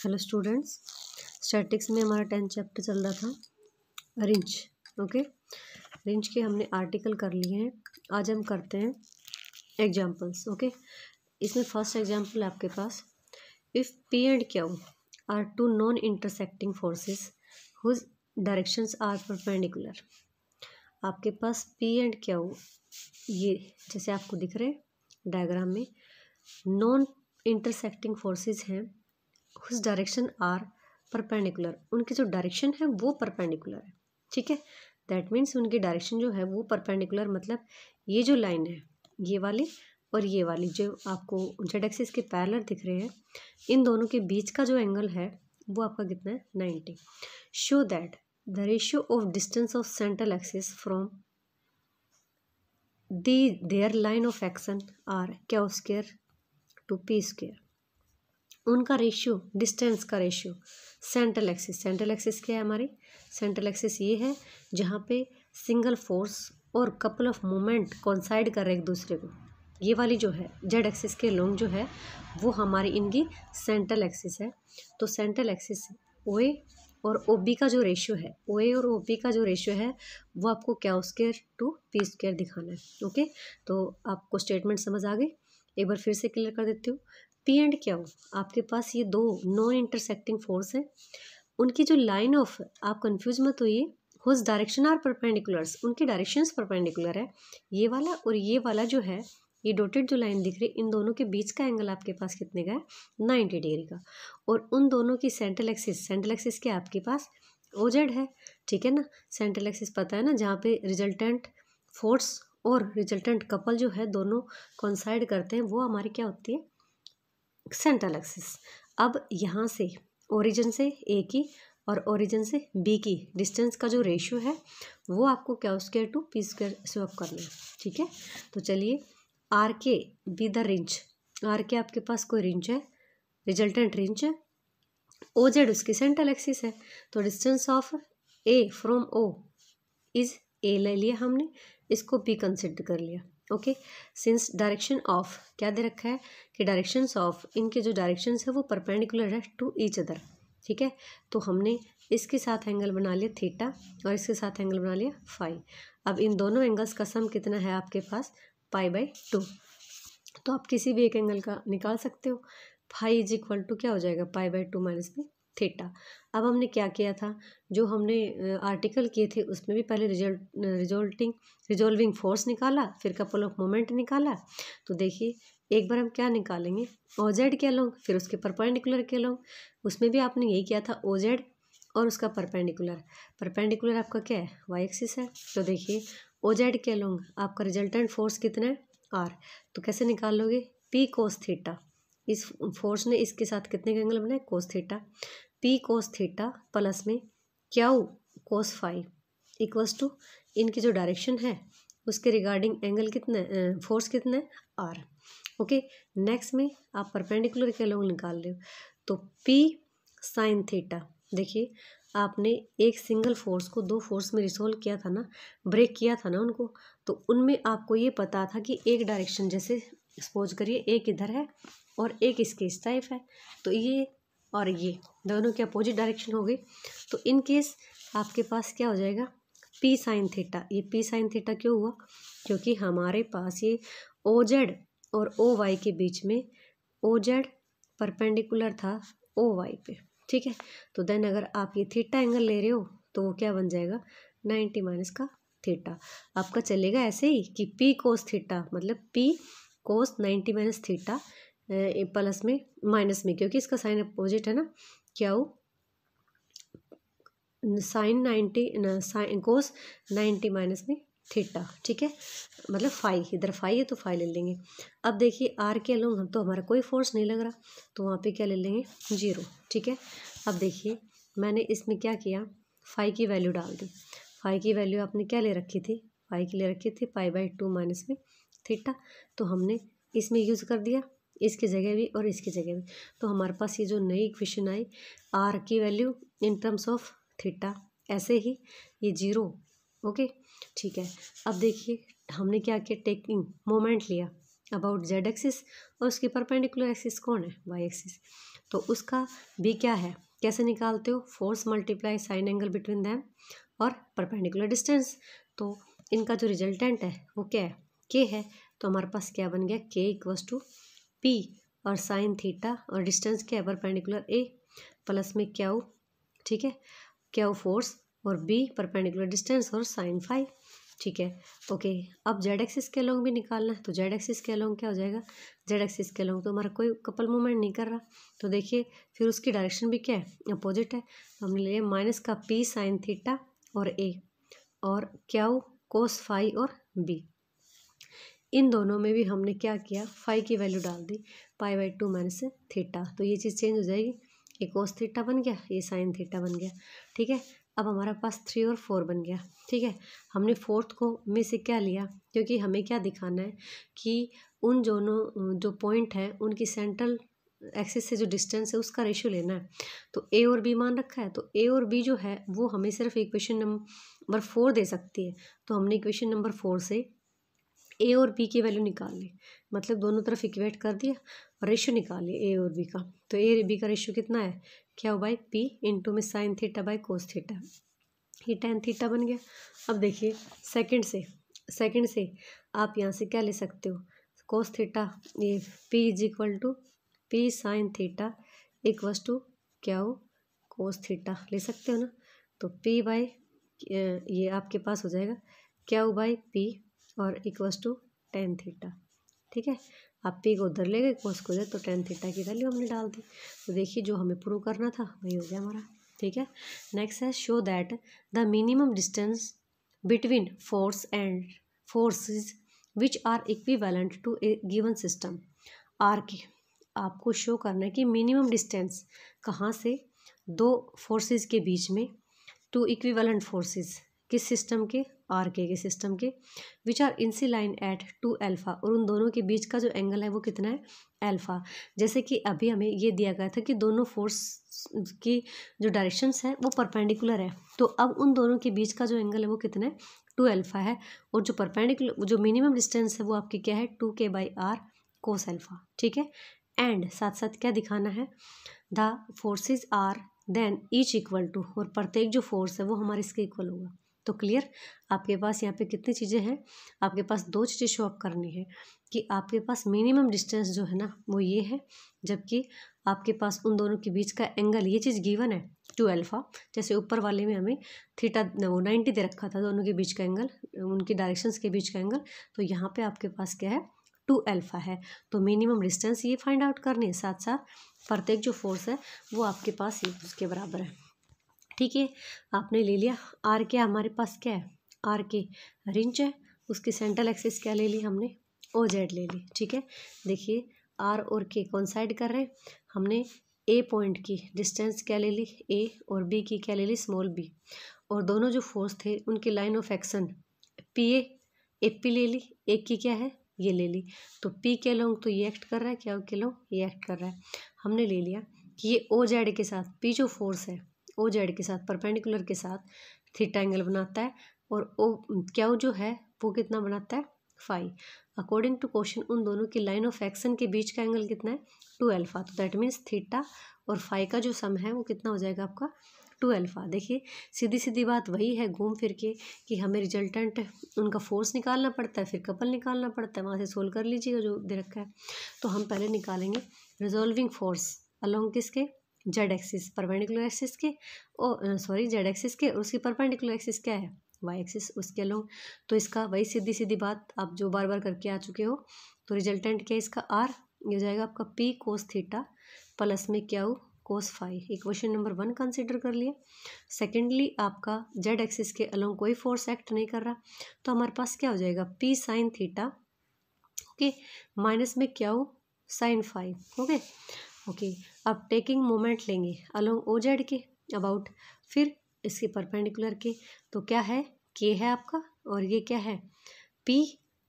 Hello students, statics में हमारा 10th chapter चल रहा था रेंज। ओके, रेंज के हमने आर्टिकल कर लिए हैं। आज हम करते हैं एग्जांपल्स। ओके, इसमें फर्स्ट एग्जांपल आपके पास, if P and Q are two non intersecting forces whose directions are perpendicular. आपके पास पी एंड क्यू, ये जैसे आपको दिख रहे हैं डायग्राम में, नॉन इंटरसेक्टिंग फोर्सेस हैं उस डायरेक्शन आर परपेंडिकुलर, उनकी जो डायरेक्शन है वो परपेंडिकुलर है। ठीक है, दैट मीन्स उनकी डायरेक्शन जो है वो परपेंडिकुलर, मतलब ये जो लाइन है ये वाली और ये वाली जो आपको जेड एक्सिस के पैरेलल दिख रहे हैं, इन दोनों के बीच का जो एंगल है वो आपका कितना है 90। Show that the ratio of distance of central axis from their line of action are Q square to P square. उनका रेशियो, डिस्टेंस का रेशियो सेंट्रल एक्सिस क्या है हमारी? सेंट्रल एक्सिस ये है जहाँ पे सिंगल फोर्स और कपल ऑफ मोमेंट कोइंसाइड कर रहे एक दूसरे को। ये वाली जो है जेड एक्सिस के लॉन्ग जो है वो हमारी इनकी सेंट्रल एक्सिस है। तो सेंट्रल एक्सिस ओए और ओ बी का जो रेशियो है, ओए और ओ बी का जो रेशियो है वो आपको Q square to P square दिखाना है। ओके, तो आपको स्टेटमेंट समझ आ गई? एक बार फिर से क्लियर कर देती हूँ। पी एंड क्यू, आपके पास ये दो नॉन इंटरसेक्टिंग फोर्स है, उनकी जो लाइन ऑफ, आप कंफ्यूज मत होइए, हुज डायरेक्शन आर परपेंडिकुलर्स, उनकी डायरेक्शंस परपेंडिकुलर है। ये वाला और ये वाला जो है, ये डॉटेड जो लाइन दिख रही है, इन दोनों के बीच का एंगल आपके पास कितने का है? 90 डिग्री का। और उन दोनों की सेंट्रल एक्सिस क्या आपके पास? ओजेड है। ठीक है ना, सेंट्रल एक्सिस पता है ना, जहाँ पे रिजल्टेंट फोर्स और रिजल्टेंट कपल जो है दोनों कोइंसाइड करते हैं, वो हमारी क्या होती है? Central axis. अब यहाँ से ओरिजिन से ए की और ओरिजिन से बी की डिस्टेंस का जो रेशियो है वो आपको क्या square to P square swap करना है। ठीक है, तो चलिए, आर के बी द रेंज, आर के आपके पास कोई रेंज है, रिजल्टेंट रेंज है, ओ जेड उसकी सेंट्रल एक्सिस है, तो distance of A from O is A ले लिया हमने, इसको बी कंसिडर कर लिया। ओके, सिंस डायरेक्शन ऑफ क्या दे रखा है कि डायरेक्शंस ऑफ, इनके जो डायरेक्शंस है वो परपेंडिकुलर है टू ईच अदर। ठीक है, तो हमने इसके साथ एंगल बना लिया थीटा और इसके साथ एंगल बना लिया फाई। अब इन दोनों एंगल्स का सम कितना है आपके पास? π/2। तो आप किसी भी एक एंगल का निकाल सकते हो। फाई इज इक्वल टू क्या हो जाएगा? π/2 माइनस में थीटा। अब हमने क्या किया था, जो हमने आर्टिकल किए थे उसमें भी पहले रिजोल्विंग फोर्स निकाला, फिर कपल ऑफ मोमेंट निकाला। तो देखिए, एक बार हम क्या निकालेंगे, ओ जेड के लॉन्ग, फिर उसके परपेंडिकुलर के लॉन्ग। उसमें भी आपने यही किया था, ओ जेड और उसका परपेंडिकुलर आपका क्या है? वाई एक्सिस है। तो देखिए, ओ जेड के लॉन्ग आपका रिजल्टेंट फोर्स कितना है? आर। तो कैसे निकाल लोगे? पी कोस थीटा, इस फोर्स ने इसके साथ कितने का एंगल बनाए? Cos theta. P cos theta plus में Q cos phi equals to, इनकी जो डायरेक्शन है उसके रिगार्डिंग एंगल कितना है, फोर्स कितना है? आर। ओके, नेक्स्ट में आप परपेंडिकुलर के लॉन्ग निकाल रहे हो, तो पी साइन थीटा। देखिए, आपने एक सिंगल फोर्स को दो फोर्स में रिसोल्व किया था ना, ब्रेक किया था ना उनको, तो उनमें आपको ये पता था कि एक डायरेक्शन, जैसे सपोज करिए एक इधर है और एक इसके इस टाइप है, तो ये और ये दोनों की अपोजिट डायरेक्शन हो गई। तो इन केस आपके पास क्या हो जाएगा? P sine theta. ये पी साइन थीटा क्यों हुआ? क्योंकि हमारे पास ये ओ जेड और ओ वाई के बीच में ओ जेड परपेंडिकुलर था ओ वाई पे। ठीक है, तो देन अगर आप ये थीटा एंगल ले रहे हो तो वो क्या बन जाएगा? 90 माइनस का थीटा। आपका चलेगा ऐसे ही कि पी कोस थीटा, मतलब P cos 90 minus theta plus में माइनस में, क्योंकि इसका साइन अपोजिट है ना, Q sine 90 sine cos 90 minus में थीटा। ठीक है, मतलब फाई, इधर फाई है तो फाई ले लेंगे। अब देखिए, आर के लॉन्ग हम तो हमारा कोई फोर्स नहीं लग रहा, तो वहाँ पे क्या ले लेंगे? 0। ठीक है, अब देखिए, मैंने इसमें क्या किया, फाई की वैल्यू डाल दी। फाई की वैल्यू आपने क्या ले रखी थी? फाई की ले रखी थी π/2 माइनस में थीटा। तो हमने इसमें यूज़ कर दिया, इसकी जगह भी और इसकी जगह भी। तो हमारे पास ये जो नई इक्वेशन आई, आर की value in terms of theta, ऐसे ही ये 0। ओके, ठीक है। अब देखिए, हमने क्या किया, टेकिंग मोमेंट लिया अबाउट जेड एक्सिस और उसकी परपेंडिकुलर एक्सिस कौन है? Y axis. तो उसका बी क्या है, कैसे निकालते हो, force multiply sine angle between them और परपेंडिकुलर डिस्टेंस। तो इनका जो रिजल्टेंट है वो क्या है, के है। तो हमारे पास क्या बन गया, के इक्वल्स टू पी और साइन थीटा और डिस्टेंस क्या है परपेंडिकुलर ए प्लस में क्याउ, ठीक है, क्याउ फोर्स और बी परपेंडिकुलर डिस्टेंस और साइन फाई, ठीक है। ओके, अब जेड एक्सिस के अलोंग भी निकालना है। तो जेड एक्सिस के अलोंग क्या हो जाएगा, जेड एक्सिस के अलोंग तो हमारा कोई कपल मूवमेंट नहीं कर रहा, तो देखिए फिर उसकी डायरेक्शन भी क्या है, अपोजिट है। तो हमने लिया माइनस का पी साइन थीटा और ए और क्याउ कोस फाई और बी। इन दोनों में भी हमने क्या किया, फाई की वैल्यू डाल दी, पाई/2 माइनस थीटा। तो ये चीज़ चेंज हो जाएगी, ये कोस थीटा बन गया, ये साइन थीटा बन गया, ठीक है। अब हमारा पास 3 और 4 बन गया, ठीक है। हमने फोर्थ को में से क्या लिया, क्योंकि हमें क्या दिखाना है कि उन दोनों जो पॉइंट है उनकी सेंट्रल एक्सिस से जो डिस्टेंस है उसका रेशियो लेना है। तो ए और बी मान रखा है, तो ए और बी जो है वो हमें सिर्फ इक्वेशन नंबर 4 दे सकती है। तो हमने इक्वेशन नंबर 4 से ए और बी की वैल्यू निकाल ली, मतलब दोनों तरफ इक्वेट कर दिया और रेशियो निकाल लिया ए और बी का। तो ए और बी का रेशियो कितना है, क्या हो बाई पी इंटू में sine theta by cos theta, ये टेन थीटा बन गया। अब देखिए सेकंड से आप यहाँ से क्या ले सकते हो, कोस थीटा, ये P is equal to P sine theta equals to क्या हो कोस थीटा ले सकते हो ना। तो पी बाई ये आपके पास हो जाएगा क्या हो बाई पी और इक्वल्स टू टेन थीटा, ठीक है। आप पी को उधर ले गए, कोस को उधर, तो टेन थीटा की वैल्यू हमने डाल दी। तो देखिए जो हमें प्रूव करना था वही हो गया हमारा, ठीक है। नेक्स्ट है show that the minimum distance between force and forces which are equivalent to a given system R K. आपको शो करना है कि मिनिमम डिस्टेंस कहाँ से दो फोर्सेस के बीच में, टू इक्विवेलेंट फोर्सेस किस सिस्टम के, आर के सिस्टम के, which are inclined at 2 alpha, और उन दोनों के बीच का जो एंगल है वो कितना है, अल्फा। जैसे कि अभी हमें ये दिया गया था कि दोनों फोर्स की जो डायरेक्शंस है वो परपेंडिकुलर है, तो अब उन दोनों के बीच का जो एंगल है वो कितना है, 2 अल्फा है, और जो परपेंडिकुलर जो मिनिमम डिस्टेंस है वो आपकी क्या है, 2k/r कोस अल्फा, ठीक है। एंड साथ साथ क्या दिखाना है, the forces are then each equal to, और प्रत्येक जो फोर्स है वो हमारे इसके इक्वल होगा। तो क्लियर, आपके पास यहाँ पे कितनी चीज़ें हैं, आपके पास दो चीज़ें शो अप करनी है कि आपके पास मिनिमम डिस्टेंस जो है ना वो ये है, जबकि आपके पास उन दोनों के बीच का एंगल, ये चीज़ गिवन है 2 अल्फा। जैसे ऊपर वाले में हमें थीटा वो 90 दे रखा था, दोनों के बीच का एंगल, उनकी डायरेक्शंस के बीच का एंगल, तो यहाँ पे आपके पास क्या है, 2 अल्फा है। तो मिनिमम डिस्टेंस ये फाइंड आउट करनी है, साथ साथ प्रत्येक जो फोर्स है वो आपके पास ये उसके बराबर है, ठीक है। आपने ले लिया आर के, हमारे पास क्या है, आर के रिंच है, उसकी सेंट्रल एक्सिस क्या ले ली हमने, ओ जेड ले ली, ठीक है। देखिए आर और के कॉन्साइड कर रहे हैं, हमने ए पॉइंट की डिस्टेंस क्या ले ली, ए, और बी की क्या ले ली, स्मॉल बी, और दोनों जो फोर्स थे उनकी line of action P A P ले ली, एक की क्या है, ये ले ली। तो पी के लॉन्ग तो ये एक्ट कर रहा है, क्या के लॉन्ग ये एक्ट कर रहा है। हमने ले लिया कि ये ओ जेड के साथ, पी जो फोर्स है ओ जेड के साथ परपेंडिकुलर के साथ थीटा एंगल बनाता है, और ओ क्या जो है वो कितना बनाता है, फाई। अकॉर्डिंग टू क्वेश्चन उन दोनों की लाइन ऑफ एक्शन के बीच का एंगल कितना है, 2 अल्फा। तो दैट मीन्स थीटा और फाई का जो सम है वो कितना हो जाएगा आपका, 2 अल्फा। देखिए सीधी सीधी बात वही है घूम फिर के कि हमें रिजल्टेंट उनका फोर्स निकालना पड़ता है, फिर कपल निकालना पड़ता है, वहाँ से सोल्व कर लीजिएगा जो दे रखा है। तो हम पहले निकालेंगे रिजॉल्विंग फोर्स अलोंग किसके, जेड एक्सिस परपेंडिकुलर एक्सिस के, और सॉरी जेड एक्सिस के, और उसकी परपेंडिकुलर एक्सिस क्या है, वाई एक्सिस, उसके अलोंग। तो इसका वही सीधी सीधी बात आप जो बार बार करके आ चुके हो। तो रिजल्टेंट क्या है इसका, आर, ये हो जाएगा आपका पी कोस थीटा प्लस में क्या हो cos phi. Equation number 1 consider कर लिया। सेकेंडली आपका जेड एक्सिस के अलोंग कोई फोर्स एक्ट नहीं कर रहा, तो हमारे पास क्या हो जाएगा, P sine theta, okay, minus में क्या हो साइन फाई, ओके ओके। अब टेकिंग मोमेंट लेंगे अलोंग ओ जेड के अबाउट, फिर इसके परपेंडिकुलर के, तो क्या है, के है आपका, और ये क्या है, पी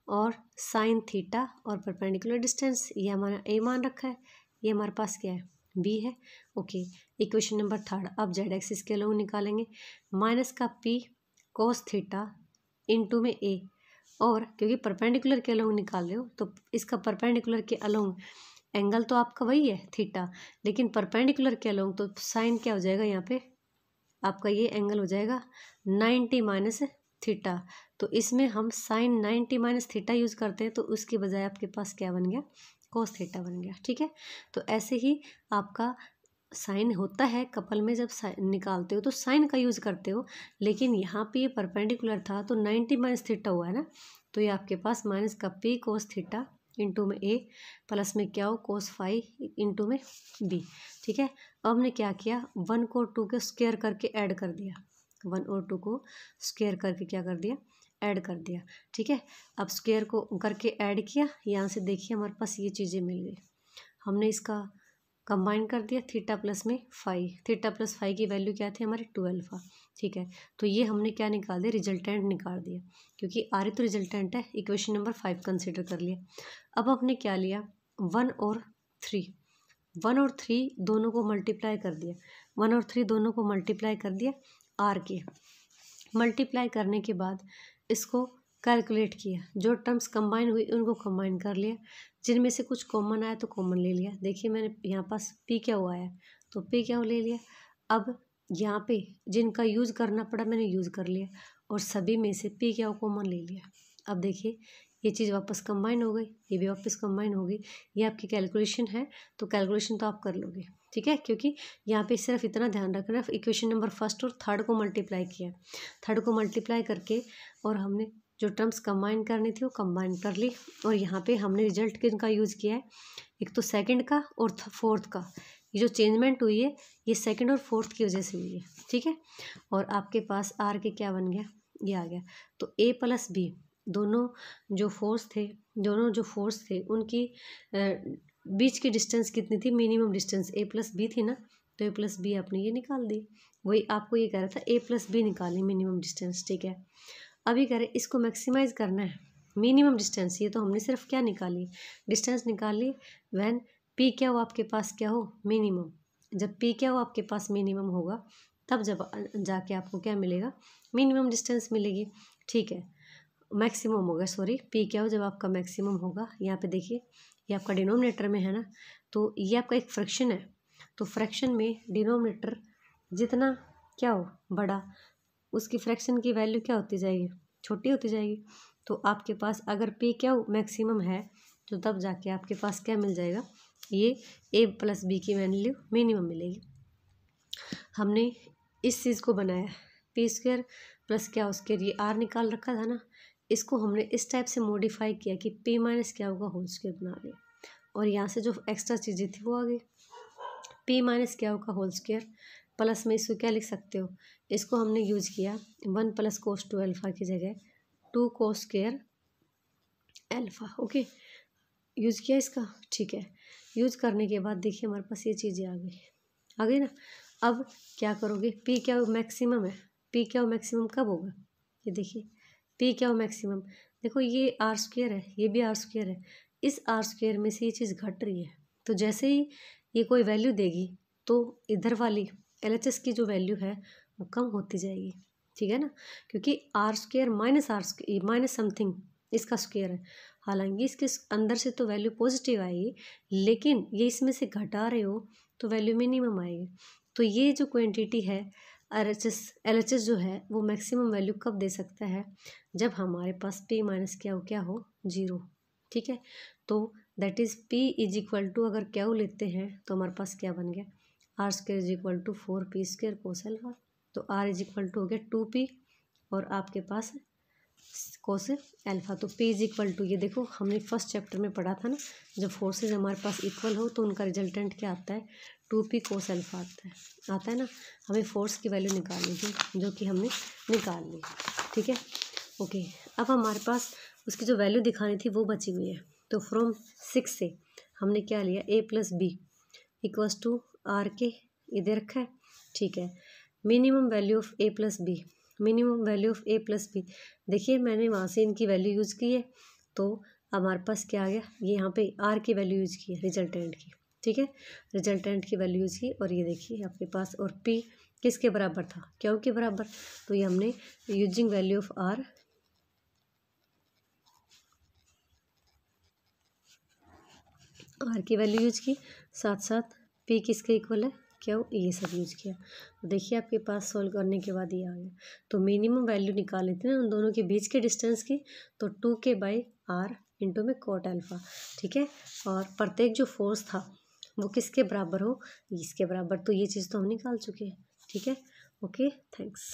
और साइन थीटा, और परपेंडिकुलर डिस्टेंस ये हमारा ए मान रखा है, ये हमारे पास क्या है, बी है, ओके। इक्वेशन नंबर 3 अब जेड एक्सिस के अलोंग निकालेंगे, माइनस का पी कोस थीटा इंटू में ए, और क्योंकि परपेंडिकुलर के अलोंग निकाल रहे हो तो इसका परपेंडिकुलर के अलोंग एंगल तो आपका वही है थीटा, लेकिन परपेंडिकुलर के अलोंग तो साइन क्या हो जाएगा यहाँ पे आपका, ये एंगल हो जाएगा 90 माइनस थीटा। तो इसमें हम साइन 90 माइनस थीटा यूज़ करते हैं, तो उसके बजाय आपके पास क्या बन गया, कोस थीटा बन गया। ठीक है, तो ऐसे ही आपका साइन होता है कपल में, जब साइन निकालते हो तो साइन का यूज़ करते हो, लेकिन यहाँ पे ये परपेंडिकुलर था तो 90 माइनस थीटा हुआ है ना, तो ये आपके पास माइनस का पी कोस थीटा इंटू में ए प्लस में क्या हो कोस फाई इंटू में बी। ठीक है, अब हमने क्या किया, 1 को 2 के स्क्वायर करके ऐड कर दिया, 1 और 2 को स्क्वायर करके क्या कर दिया, ऐड कर दिया। ठीक है, अब स्क्वायर को करके ऐड किया, यहाँ से देखिए हमारे पास ये चीज़ें मिल गई, हमने इसका कंबाइन कर दिया थीटा प्लस में फाई, थीटा प्लस फाई की वैल्यू क्या थी हमारी 2 अल्फा। ठीक है, तो ये हमने क्या निकाल दिया, रिजल्टेंट निकाल दिया, क्योंकि आर तो रिजल्टेंट है, इक्वेशन नंबर 5 कंसिडर कर लिया। अब हमने क्या लिया, 1 और 3 दोनों को मल्टीप्लाई कर दिया, 1 और 3 दोनों को मल्टीप्लाई कर दिया आर के, मल्टीप्लाई करने के बाद इसको कैलकुलेट किया, जो टर्म्स कंबाइन हुई उनको कंबाइन कर लिया, जिनमें से कुछ कॉमन आया तो कॉमन ले लिया। देखिए मैंने यहाँ पास पी क्या हुआ है तो पी क्या ले लिया, अब यहाँ पे जिनका यूज़ करना पड़ा मैंने यूज़ कर लिया, और सभी में से पी क्या कॉमन ले लिया। अब देखिए ये चीज़ वापस कंबाइन हो गई, ये भी वापस कंबाइन हो गई, ये आपकी कैलकुलेशन है तो कैलकुलेशन तो आप कर लोगे। ठीक है, क्योंकि यहाँ पे सिर्फ इतना ध्यान रखना, इक्वेशन नंबर फर्स्ट और थर्ड को मल्टीप्लाई किया, थर्ड को मल्टीप्लाई करके और हमने जो टर्म्स कंबाइन करनी थी वो कंबाइन कर ली, और यहाँ पे हमने रिजल्ट किनका यूज़ किया है, एक तो सेकंड का और फोर्थ का, ये जो चेंजमेंट हुई है ये सेकंड और फोर्थ की वजह से हुई है। ठीक है, और आपके पास आर के क्या बन गया, ये आ गया, तो ए प्लस बी दोनों जो फोर्स थे उनकी बीच की डिस्टेंस कितनी थी, मिनिमम डिस्टेंस ए प्लस बी थी ना, तो ए प्लस बी आपने ये निकाल दी, वही आपको ये कह रहा था ए प्लस बी निकाली मिनिमम डिस्टेंस। ठीक है, अभी कह रहे इसको मैक्सिमाइज करना है, मिनिमम डिस्टेंस, ये तो हमने सिर्फ क्या निकाली, डिस्टेंस निकाली, व्हेन पी क्या हो आपके पास क्या हो, मिनिमम, जब पी क्या हो आपके पास मिनिमम होगा तब जब जाके आपको क्या मिलेगा, मिनिमम डिस्टेंस मिलेगी। ठीक है, मैक्सिमम होगा, सॉरी पी क्या हो जब आपका मैक्सिमम होगा। यहाँ पे देखिए ये आपका डिनोमिनेटर में है ना, तो ये आपका एक फ्रैक्शन है, तो फ्रैक्शन में डिनोमिनेटर जितना क्या हो बड़ा, उसकी फ्रैक्शन की वैल्यू क्या होती जाएगी, छोटी होती जाएगी। तो आपके पास अगर पी क्या मैक्सिमम है तो तब जाके आपके पास क्या मिल जाएगा, ये ए प्लस बी की वैल्यू मिनिमम मिलेगी। हमने इस चीज़ को बनाया, पी स्क्वायर प्लस क्या स्क्वायर, ये आर निकाल रखा था ना, इसको हमने इस टाइप से मॉडिफाई किया कि पी माइनस क्या होगा होल स्क्वायर बना लिया, और यहाँ से जो एक्स्ट्रा चीज़ें थी वो आ गई, पी माइनस क्या होगा होल स्क्वायर प्लस में इसको क्या लिख सकते हो, इसको हमने यूज़ किया 1 प्लस कोस 2 अल्फ़ा की जगह 2 cos square alpha. Okay, use किया इसका। ठीक है, यूज़ करने के बाद देखिए हमारे पास ये चीज़ें आ गई ना। अब क्या करोगे, पी क्या मैक्सिमम है, पी क्या मैक्सिमम कब होगा, ये देखिए पी क्या मैक्सिमम, देखो ये आर स्क्वायर है, ये भी आर स्क्वायर है, इस आर स्क्वायर में से ये चीज़ घट रही है, तो जैसे ही ये कोई वैल्यू देगी तो इधर वाली LHS की जो वैल्यू है वो कम होती जाएगी। ठीक है ना, क्योंकि आर स्क्वायर माइनस समथिंग इसका स्क्वायर है, हालांकि इसके अंदर से तो वैल्यू पॉजिटिव आएगी, लेकिन ये इसमें से घटा रहे हो तो वैल्यू मिनिमम आएगी। तो ये जो क्वांटिटी है LHS जो है वो मैक्सिमम वैल्यू कब दे सकता है, जब हमारे पास P माइनस क्या हो 0। ठीक है, तो that is P is equal to, अगर क्या लेते हैं तो हमारे पास क्या बन गया, R square is equal to 4p square cos alpha, तो आर इज इक्वल टू हो गया 2p और आपके पास कोस अल्फा, तो p इज इक्वल टू, ये देखो हमने फर्स्ट चैप्टर में पढ़ा था ना, जब फोर्सेज हमारे पास इक्वल हो तो उनका रिजल्टेंट क्या आता है, 2p कोस अल्फा आता है ना। हमें फोर्स की वैल्यू निकालनी थी जो कि हमने निकाल ली। ठीक है, ओके, अब हमारे पास उसकी जो वैल्यू दिखानी थी वो बची हुई है, तो फ्रॉम 6 से हमने क्या लिया, a plus B equals to R K, ये दे रखा है। ठीक है, minimum value of a plus B, minimum value of a plus B, देखिए मैंने वहाँ से इनकी वैल्यू यूज़ की है, तो हमारे पास क्या आ गया, ये यहाँ पे r की वैल्यू यूज़ की है रिजल्टेंट की। ठीक है, रिजल्टेंट की वैल्यू यूज़ की, और ये देखिए आपके पास, और p किसके बराबर था, क्यों के बराबर, तो ये हमने using value of r R की वैल्यू यूज की, साथ साथ पी किसके इक्वल है, क्यू, ये सब यूज किया। तो देखिए आपके पास सॉल्व करने के बाद ये आ गया। तो मिनिमम वैल्यू निकाल लेते हैं उन दोनों के बीच के डिस्टेंस की, तो 2k/r इंटू में कॉट अल्फा, ठीक है। और प्रत्येक जो फोर्स था वो किसके बराबर हो, इसके बराबर, तो ये चीज़ तो हम निकाल चुके हैं, ठीक है। Okay, thanks.